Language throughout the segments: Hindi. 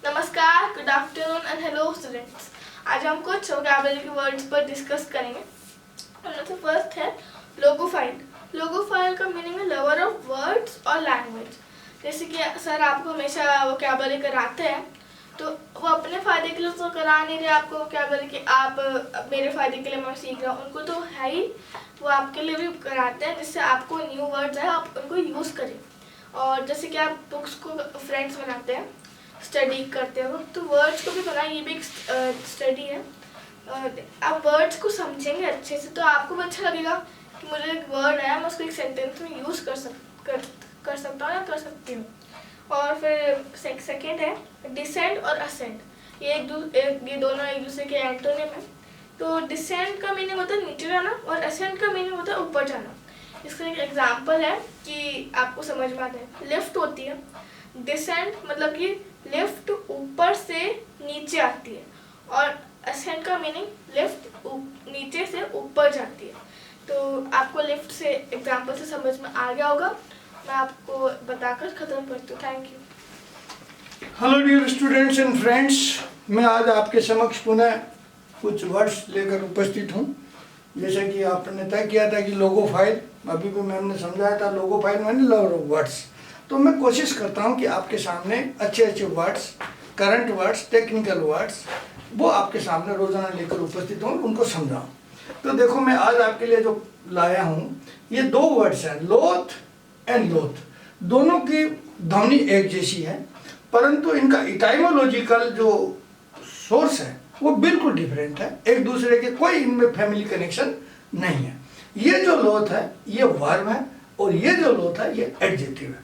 नमस्कार, good afternoon and hello students. आज हम कुछ वोकैबुलरी के वर्ड्स पर डिस्कस करेंगे। उनमें से फर्स्ट है लोगोफाइल। लोगोफाइल का मीनिंग है लवर ऑफ वर्ड्स और लैंग्वेज। जैसे कि सर आपको हमेशा वोकैबुलरी कराते हैं, तो वो अपने फ़ायदे के लिए तो करा नहीं रहे आपको वोकैबुलरी कि आप मेरे फ़ायदे के लिए मैं सीख रहा हूँ। उनको तो है ही, वो आपके लिए भी कराते हैं जिससे आपको न्यू वर्ड्स है आप उनको यूज़ करें। और जैसे कि आप बुक्स को फ्रेंड्स बनाते हैं, स्टडी करते हो, तो वर्ड्स को भी बनाए, ये भी एक स्टडी है। आप वर्ड्स को समझेंगे अच्छे से तो आपको भी अच्छा लगेगा कि मुझे एक वर्ड है, मैं उसको एक सेंटेंस में यूज़ कर सकता हूँ या कर सकती हूँ। और फिर सेकंड है डिसेंड और असेंड। ये दोनों एक दूसरे के एंटोनिम है। तो डिसेंड का मीनिंग होता है नीचे जाना और असेंड का मीनिंग होता है ऊपर जाना। इसका एक एग्जाम्पल है कि आपको समझ में आता है। लिफ्ट होती है, डिसेंड मतलब कि लिफ्ट ऊपर से नीचे आती है, और असेंड का मीनिंग लिफ्ट नीचे से ऊपर जाती है। तो आपको लिफ्ट से एग्जाम्पल से समझ में आ गया होगा। मैं आपको बताकर ख़त्म करती हूँ। Thank you. Hello dear students and friends, मैं आज आपके समक्ष पुनः कुछ वर्ड्स लेकर उपस्थित हूँ। जैसे कि आपने तय किया था कि लोगो फाइल, अभी भी मैम ने समझाया था, लोगो फाइल मैंने लवर ऑफ वर्ड्स। तो मैं कोशिश करता हूँ कि आपके सामने अच्छे अच्छे words, current words, technical words वो आपके सामने रोज़ाना लेकर उपस्थित हूँ, उनको समझाऊँ। तो देखो, मैं आज आपके लिए जो लाया हूँ ये दो वर्ड्स हैं, लोथ एंड लोथ। दोनों की ध्वनि एक जैसी है, परंतु इनका इटाइमोलॉजिकल जो सोर्स है वो बिल्कुल डिफरेंट है। एक दूसरे के कोई इनमें फैमिली कनेक्शन नहीं है। ये जो लोथ है ये वर्ब है, और ये जो लोथ है ये एडजेक्टिव है।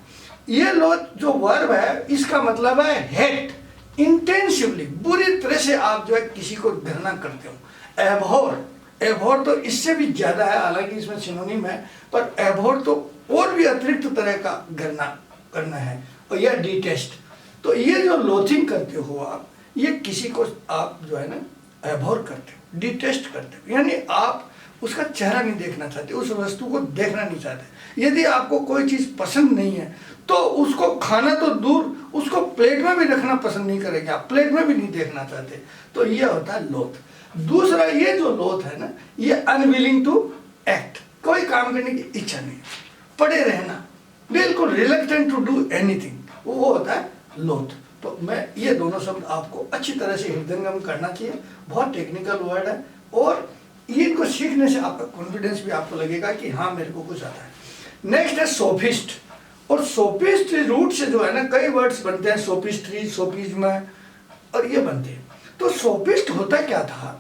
ये लोथ जो वर्ब है इसका मतलब है हेट, इंटेंसिवली, बुरी तरह से आप जो है किसी को घृणा करते हो। एबहॉर, एबहॉर तो इससे भी ज्यादा है, हालांकि इसमें सिनोनिम है, पर एबहॉर तो और भी अतिरिक्त तरह का घृणा करना है। और यह डिटेस्ट। तो ये जो लोथिंग करते हो आप, ये किसी को आप जो है ना एबहॉर करते हो, डिटेस्ट करते हो, यानी आप उसका चेहरा नहीं देखना चाहते, उस वस्तु को देखना नहीं चाहते। यदि आपको कोई चीज़ पसंद नहीं है तो उसको खाना तो दूर, उसको प्लेट में भी रखना पसंद नहीं करेंगे आप, प्लेट में भी नहीं देखना चाहते। तो ये होता है लोथ। दूसरा, ये जो लोथ है ना, ये अनविलिंग टू एक्ट, कोई काम करने की इच्छा नहीं, पड़े रहना, बिल्कुल रिलक्टेंट टू डू एनीथिंग, वो होता है लोथ। तो मैं ये दोनों शब्द आपको अच्छी तरह से हृदयंगम करना चाहिए। बहुत टेक्निकल वर्ड है, और इनको सीखने से आपका कॉन्फिडेंस भी आपको लगेगा कि हाँ मेरे को कुछ आता है। नेक्स्ट है सोफिस्ट। और सोफिस्ट रूट से जो है ना कई वर्ड्स बनते हैं, सोफिस्ट्री, सोफिज्म, और ये बनते हैं। तो सोफिस्ट होता क्या था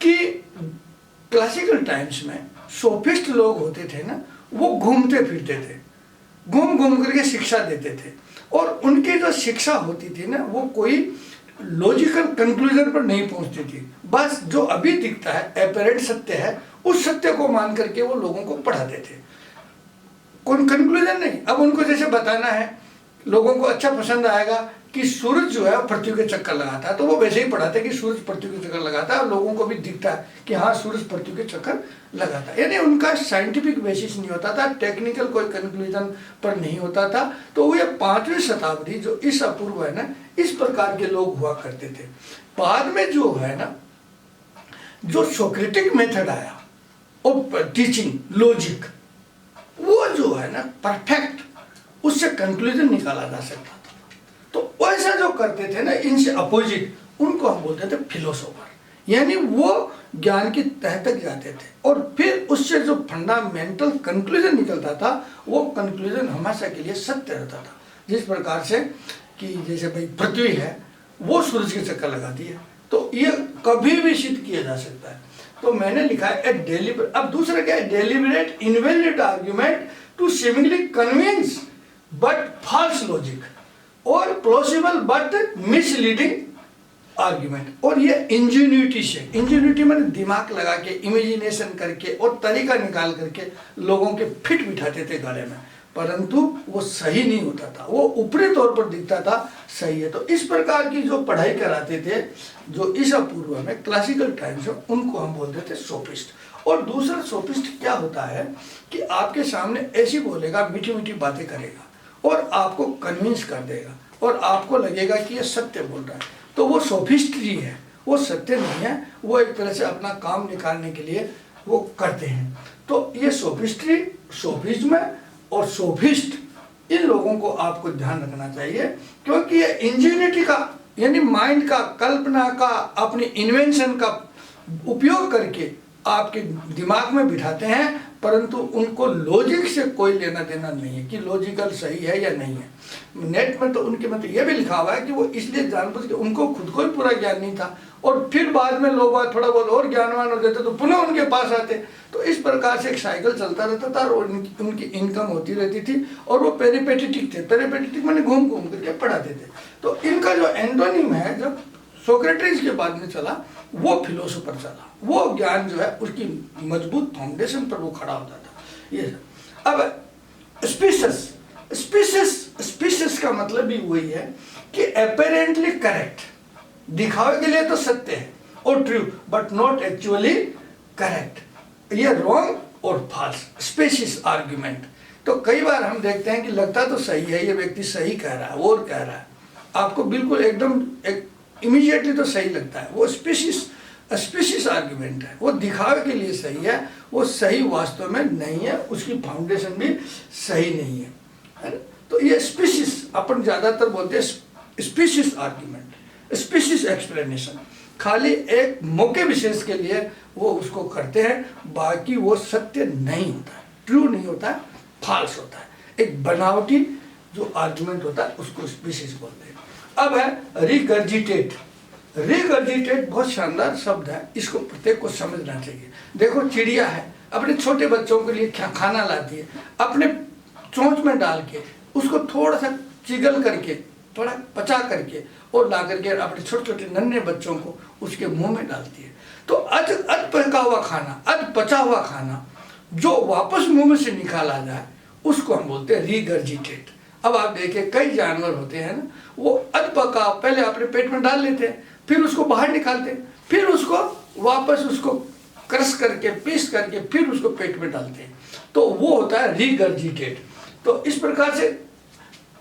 कि क्लासिकल टाइम्स में सोफिस्ट लोग होते थे ना, वो घूमते फिरते थे, घूम घूम करके शिक्षा देते थे, और उनकी जो शिक्षा होती थी ना वो कोई लॉजिकल कंक्लूजन पर नहीं पहुंचती थी। बस जो अभी दिखता है एपरेंट सत्य है, उस सत्य को मान करके वो लोगों को पढ़ाते थे, कोई कंक्लूजन नहीं। अब उनको जैसे बताना है, लोगों को अच्छा पसंद आएगा कि सूरज जो है पृथ्वी के चक्कर लगाता है, तो वो वैसे ही पढ़ाते हैं कि सूरज पृथ्वी के चक्कर लगाता है, और लोगों को भी दिखता है कि हाँ सूरज पृथ्वी के चक्कर लगाता है। यानी उनका साइंटिफिक बेसिस नहीं होता था, टेक्निकल कोई कंक्लूजन पर नहीं होता था। तो ये 5वीं शताब्दी जो ईसा पूर्व है ना, इस प्रकार के लोग हुआ करते थे। बाद में जो है ना, जो सोक्रेटिक मेथड आया और टीचिंग लॉजिक, वो जो है ना परफेक्ट, उससे कंक्लूजन निकाला जा सकता था। तो वैसा जो करते थे ना, इनसे अपोजिट, उनको हम बोलते थे फिलोसोफर। यानी वो ज्ञान की तह तक जाते थे, और फिर उससे जो फंडामेंटल कंक्लूजन निकलता था वो कंक्लूजन हमेशा के लिए सत्य रहता था। जिस प्रकार से कि जैसे भाई पृथ्वी है वो सूरज के चक्कर लगाती है, तो ये कभी भी सिद्ध किया जा सकता है। तो मैंने लिखा है अब दूसरा क्या है, deliberate invalid argument to seemingly convince but false logic, और प्लॉसिबल बट मिसलीडिंग आर्ग्यूमेंट। और ये इंजेन्युइटी से, इंजेन्युइटी मैंने दिमाग लगा के, इमेजिनेशन करके और तरीका निकाल करके लोगों के फिट बिठाते थे गले में, परंतु वो सही नहीं होता था, वो ऊपरी तौर पर दिखता था सही है। तो इस प्रकार की जो पढ़ाई कराते थे जो ईसा पूर्व में क्लासिकल टाइम्स में, उनको हम बोलते थे सोफिस्ट। और दूसरा सोफिस्ट क्या होता है कि आपके सामने ऐसी बोलेगा, मीठी मीठी बातें करेगा और आपको कन्विंस कर देगा। और आपको लगेगा कि ये सत्य बोल रहा है, तो वो सोफिस्ट्री है, वो सत्य नहीं है, वो एक तरह से अपना काम निकालने के लिए वो करते हैं। तो ये सोफिस्ट्री, सोफिज्म और सोफिस्ट, इन लोगों को आपको ध्यान रखना चाहिए, क्योंकि ये इंजीनियरिटी का यानी माइंड का, कल्पना का, अपनी इन्वेंशन का उपयोग करके आपके दिमाग में बिठाते हैं, परंतु उनको लॉजिक से कोई लेना देना नहीं है कि लॉजिकल सही है या नहीं है। नेट में तो उनके मतलब ये भी लिखा हुआ है कि वो इसलिए जानबूझ के, उनको खुद को ही पूरा ज्ञान नहीं था और फिर बाद में लोग थोड़ा बहुत और ज्ञानवान हो जाते तो पुनः उनके पास आते। तो इस प्रकार से एक साइकिल चलता रहता था और उनकी इनकम होती रहती थी और वो पेरिपेटेटिक थे। पेरिपेटेटिक मैंने घूम घूम करके पढ़ाते थे। तो इनका जो एंटोनिम है, जब सोक्रेटिस के बाद में चला, वो फिलोसोफर चला, वो ज्ञान जो है उसकी मजबूत फाउंडेशन पर वो खड़ा होता था। ये अब स्पीशीज का मतलब भी वही है कि अपेरेंटली करेक्ट, दिखावे के लिए तो सत्य है और true, but not actually correct, ये रॉन्ग और फॉल्स, स्पीशीज आर्ग्यूमेंट। तो कई बार हम देखते हैं कि लगता तो सही है, ये व्यक्ति सही कह रहा है और कह रहा है, आपको बिल्कुल एकदम इमीडिएटली तो सही लगता है, वो स्पीशीज आर्ग्यूमेंट है, वो दिखावे के लिए सही है, वो सही वास्तव में नहीं है, उसकी फाउंडेशन भी सही नहीं है ना? तो ये स्पीशीज अपन ज्यादातर बोलते हैं स्पीशीज आर्ग्यूमेंट, स्पीशीज एक्सप्लेनेशन, खाली एक मौके विशेष के लिए वो उसको करते हैं, बाकी वो सत्य नहीं होता है, ट्रू नहीं होता है, फॉल्स होता है, एक बनावटी जो आर्गुमेंट होता है उसको स्पीशीज बोलते हैं। अब है रिगर्जिटेट। रिगर्जिटेट बहुत शानदार शब्द है, इसको प्रत्येक को समझना चाहिए। देखो चिड़िया है, अपने छोटे बच्चों के लिए खाना लाती है, अपने चोंच में डाल के उसको थोड़ा सा चिगल करके, थोड़ा पचा करके और ला करके अपने छोटे छोटे नन्हे बच्चों को उसके मुंह में डालती है। तो अध पका हुआ खाना, अध पचा हुआ खाना जो वापस मुंह में से निकाला जाए उसको हम बोलते हैं रिगर्जिटेट। अब आप देखिए कई जानवर होते हैं ना, वो अध पका पहले अपने पेट में डाल लेते हैं, फिर उसको बाहर निकालते हैं, फिर उसको वापस उसको क्रश करके, पीस करके फिर उसको पेट में डालते हैं, तो वो होता है रिगर्जिटेट। तो इस प्रकार से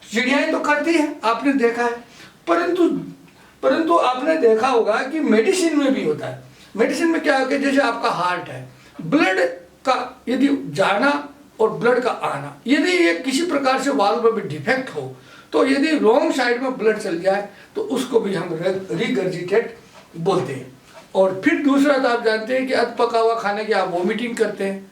चिड़ियाएं तो करती हैं, आपने देखा है, परंतु आपने देखा होगा कि मेडिसिन में भी होता है। मेडिसिन में क्या है, जैसे आपका हार्ट है, ब्लड का यदि जाना और ब्लड का आना, यदि ये किसी प्रकार से वाल्व में डिफेक्ट हो, तो यदि रॉन्ग साइड में ब्लड चल जाए तो उसको भी हम रिगर्जिटेट बोलते हैं। और फिर दूसरा तो आप जानते हैं कि अध पका हुआ खाने की आप वोमिटिंग करते हैं,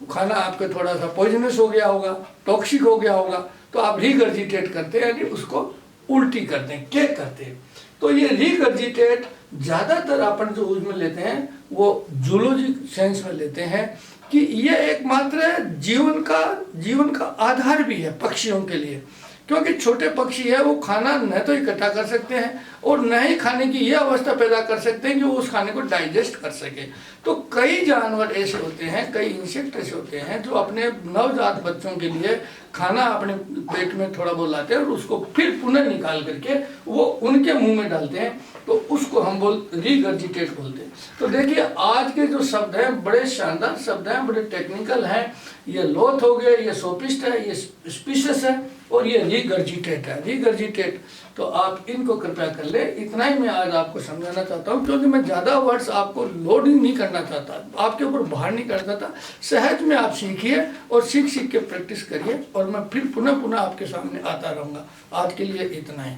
खाना आपके थोड़ा सा पॉइजनस हो गया होगा, टॉक्सिक हो गया होगा, तो आप रिगर्जिटेट करते हैं, यानी उसको उल्टी करते हैं, केक करते हैं। तो ये रिगर्जिटेट ज़्यादातर अपन जो यूज में लेते हैं वो जूलॉजी सेंस में लेते हैं कि ये एकमात्र जीवन का आधार भी है पक्षियों के लिए, क्योंकि छोटे पक्षी है वो खाना न तो इकट्ठा कर सकते हैं और न ही खाने की यह अवस्था पैदा कर सकते हैं कि वो उस खाने को डाइजेस्ट कर सके। तो कई जानवर ऐसे होते हैं, कई इंसेक्ट ऐसे होते हैं जो अपने नवजात बच्चों के लिए खाना अपने पेट में थोड़ा बहुत लाते हैं और उसको फिर पुनः निकाल करके वो उनके मुंह में डालते हैं, तो उसको हम रिगर्जिटेट बोलते हैं। तो देखिए आज के जो शब्द हैं बड़े शानदार शब्द हैं, बड़े टेक्निकल हैं। ये लोथ हो गए, ये सोपिस्ट है, ये स्पीशीज है और ये रिगर्जिटेट है। रिगर्जिटेट तो आप इनको कृपया कर ले। इतना ही मैं आज आपको समझाना चाहता हूँ, क्योंकि मैं ज़्यादा वर्ड्स आपको लोडिंग नहीं करना चाहता, आपके ऊपर भार नहीं करना चाहता। सहज में आप सीखिए और सीख के प्रैक्टिस करिए और मैं फिर पुनः आपके सामने आता रहूँगा। आज के लिए इतना ही।